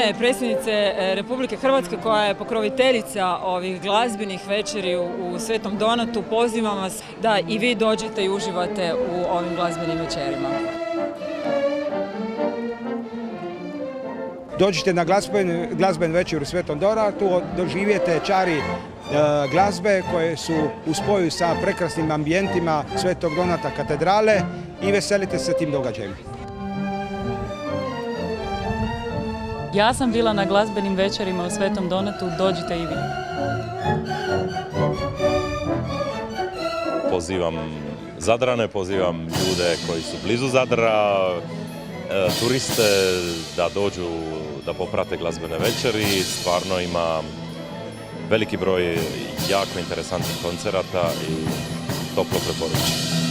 ime predsjednice Republike Hrvatske koja je pokroviteljica ovih glazbenih večeri u Svetom Donatu, pozivam vas da i vi dođete i uživate u ovim glazbenim večerima. Dođite na glazbenu večer u Svetom Donatu, doživijete čari glazbe koje su u spoju sa prekrasnim ambijentima Svetog Donata katedrale i veselite se tim događajima. Ja sam bila na glazbenim večerima u Svetom Donatu, dođite i vi. Pozivam Zadrane, pozivam ljude koji su blizu Zadra, turiste da dođu da poprate glazbene večeri. Stvarno ima veliki broj jako interesantnih koncerata i toplo preporučujem.